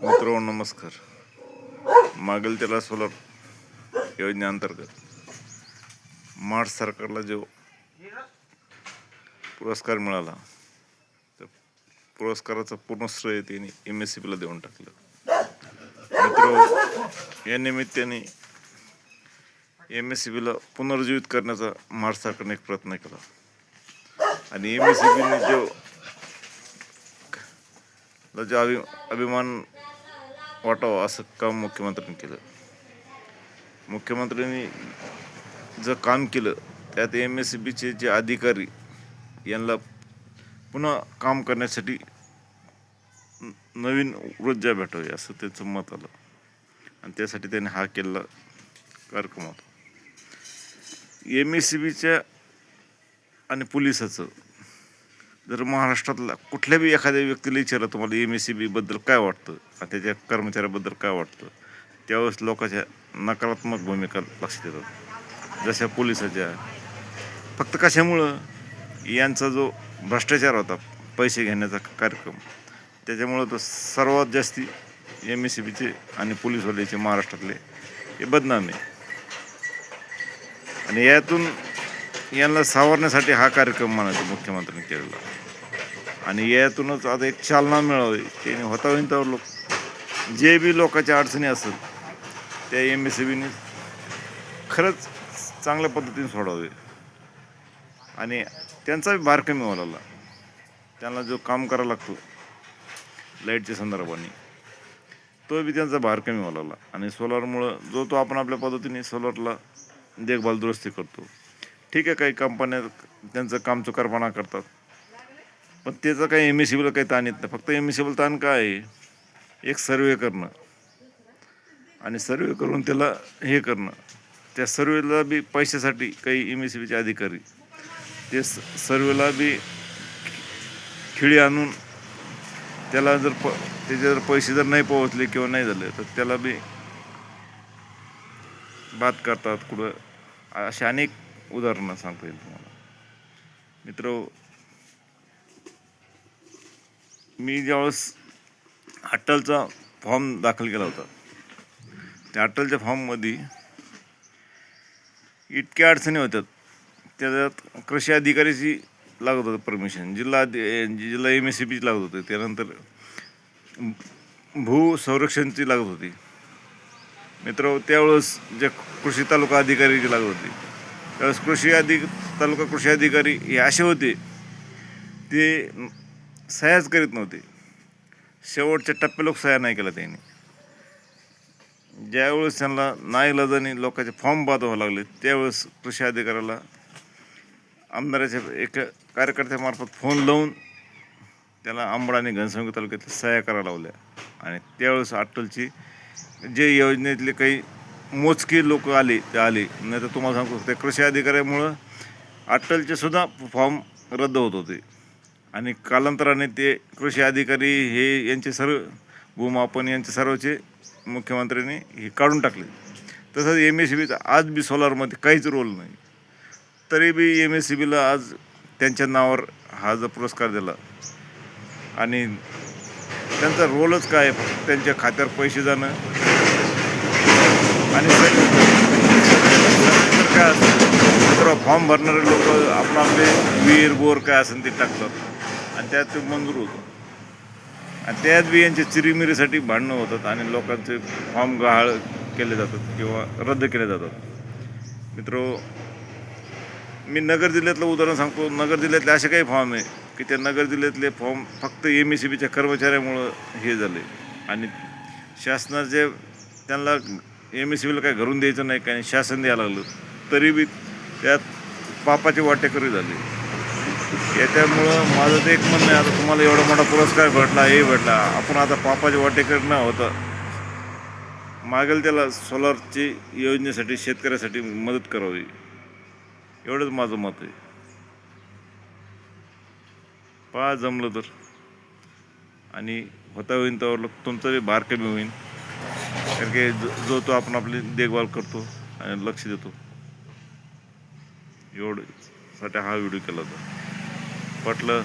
मित्रांनो नमस्कार. मागेल त्याला सोलर योजनेअंतर्गत महाराष्ट्र सरकारला जो पुरस्कार मिळाला तर पुरस्काराचं पूर्ण श्रेय त्यांनी MSCBला देऊन टाकलं. मित्र, या निमित्ताने MSCBला पुनर्जीवित करण्याचा महाराष्ट्र सरकारने एक प्रयत्न केला आणि MSCBने जो अभिमान वाटावा असं काम मुख्यमंत्र्यांनी केलं. मुख्यमंत्र्यांनी जे काम केलं त्यात MSCBचे जे अधिकारी यांना पुन्हा काम करण्यासाठी नवीन ऊर्जा भेटावी असं त्याचं मत आलं आणि त्यासाठी त्याने हा केलेला कार्यक्रम होता. MSCBच्या आणि पोलिसाचं जर महाराष्ट्रातला कुठल्या बी एखाद्या व्यक्तीला विचारलं तुम्हाला MSCBबद्दल काय वाटतं आणि त्याच्या कर्मचाऱ्याबद्दल काय वाटतं, त्यावेळेस लोकांच्या नकारात्मक भूमिका लक्षात येतात. जशा पोलिसाच्या फक्त कशामुळं यांचा जो भ्रष्टाचार होता पैसे घेण्याचा कार्यक्रम, त्याच्यामुळं तो सर्वात जास्ती MSCBचे आणि पोलीसवाल्याचे महाराष्ट्रातले हे बदनाम आहे. आणि यातून यांना सावरण्यासाठी हा कार्यक्रम म्हणायचा मुख्यमंत्र्यांनी केलेला आणि यातूनच आता एक चालना मिळावी. त्याने होता लोक जे बी लोकांच्या अडचणी असेल त्या MSCBने खरंच चांगल्या पद्धतीने सोडावे आणि त्यांचाही भार कमी व्हायला लागला. त्यांना जो काम करावा लागतो लाईटच्या संदर्भाने तो बी त्यांचा भार कमी व्हायला लागला आणि सोलारमुळं तो आपण आपल्या पद्धतीने सोलारला देखभाल दुरुस्ती करतो. ठीक आहे, काही कंपन्या त्यांचं काम चुकारपणा करतात, पण त्याचं काही MSCBला काही ताण येत नाही. फक्त MSCBला ताण काय आहे, एक सर्वे करणं आणि सर्वे करून त्याला हे करणं. त्या सर्वेला बी पैशासाठी काही MSCBचे अधिकारी ते सर्वेला बी खिळी आणून त्याला जर त्याचे जर पैसे जर नाही पोहोचले किंवा नाही झाले तर त्याला बी बाद करतात कुठं. असे अनेक उदाहरणं सांगता येईल तुम्हाला. मित्र, मी ज्यावेळेस अटलचा फॉर्म दाखल केला होता त्या अटलच्या फॉर्ममध्ये इतक्या अडचणी होत्यात. त्याच्यात कृषी अधिकारीची लागत होतं परमिशन, जिल्हा MSCBची लागत होती, त्यानंतर भू संरक्षणची लागत होती. मित्र, त्यावेळेस जे कृषी तालुका अधिकारीची लागत होती त्यावेळेस तालुका कृषी अधिकारी हे असे होते ते सह्याच करीत नव्हते. शेवटच्या टप्प्या लोक सह्या नाही केला त्यांनी. ज्यावेळेस त्यांना नाईलाजाने लोकांचे फॉर्म बाद व्हावं लागले त्यावेळेस कृषी अधिकाऱ्याला आमदाराच्या एका कार्यकर्त्यामार्फत फोन लावून त्याला अंबड आणि घनसावंगी तालुक्यातल्या सह्या करायला लावल्या आणि त्यावेळेस अटलची जे योजनेतले काही मोजके लोक आले ते आले. नाही तर तुम्हाला सांगतो त्या कृषी अधिकाऱ्यामुळं अटलचे सुद्धा फॉर्म रद्द होत होते आणि कालांतराने ते कृषी अधिकारी हे यांचे सर्व भूमापन यांचे सर्वचे मुख्यमंत्र्यांनी हे काढून टाकले. तसंच MSCBचा आज बी सोलारमध्ये काहीच रोल नाही, तरी बी MSCBला आज त्यांच्या नावावर हा जो पुरस्कार दिला आणि त्यांचा रोलच काय आहे, फक्त त्यांच्या खात्यावर पैसे जाणं आणि काय असतं फॉर्म भरणारे लोक आपले विहीर बोर काय असेल ते टाकतात आणि त्यात ते मंजूर होतं आणि त्यात बी यांच्या चिरीमिरीसाठी भांडणं होतात आणि लोकांचे फॉर्म गहाळ केले जातात किंवा रद्द केले जातात. मित्रो, मी नगर जिल्ह्यातलं उदाहरण सांगतो. नगर जिल्ह्यातले असे काही फॉर्म आहे की त्या नगर जिल्ह्यातले फॉर्म फक्त MSCBच्या कर्मचाऱ्यामुळं हे झाले आणि शासनाचे त्यांना MSCBला काय घरून द्यायचं नाही, काही शासन द्यायला लागलं तरी बी त्यात पापाचे वाटेकरी झाले. याच्यामुळं माझं ते एक म्हणणं आहे, आता तुम्हाला एवढा मोठा पुरस्कार भेटला, हे भेटला, आपण आता पापाचे वाटेकरी न होता मागेल त्याला सोलारची योजनेसाठी शेतकऱ्यासाठी मदत करावी, एवढंच माझं मत आहे. पहा जमलं तर आणि होता होईन त्यावर तुमचा बी भार कमी होईल, कारण की जो तो आपण आपली देखभाल करतो आणि लक्ष देतो. एवढं साठी हा व्हिडिओ केला होता. पटलं